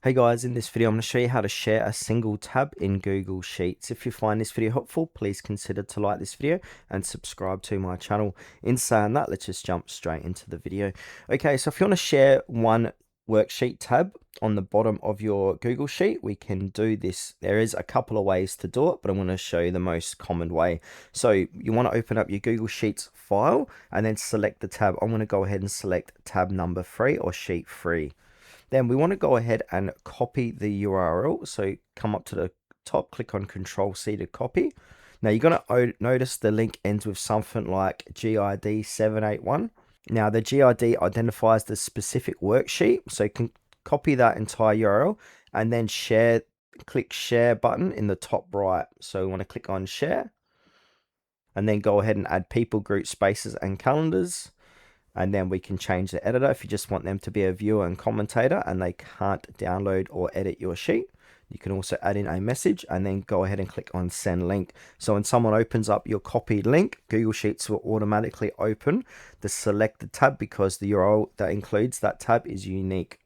Hey guys, in this video I'm going to show you how to share a single tab in Google Sheets. If you find this video helpful, please consider to like this video and subscribe to my channel. In saying that, let's just jump straight into the video. Okay, so if you want to share one worksheet tab on the bottom of your Google Sheet, we can do this. There is a couple of ways to do it, but I'm going to show you the most common way. So you want to open up your Google Sheets file and then select the tab. I'm going to go ahead and select tab number 3 or sheet 3. Then we want to go ahead and copy the URL. So come up to the top, click on Control C to copy. Now you're going to notice the link ends with something like GID 781. Now the GID identifies the specific worksheet, so you can copy that entire URL and then click share button in the top right. So we want to click on share and then go ahead and add people, group, spaces and calendars. And then we can change the editor if you just want them to be a viewer and commentator and they can't download or edit your sheet. You can also add in a message and then go ahead and click on send link. So when someone opens up your copied link, Google Sheets will automatically open the selected tab because the URL that includes that tab is unique.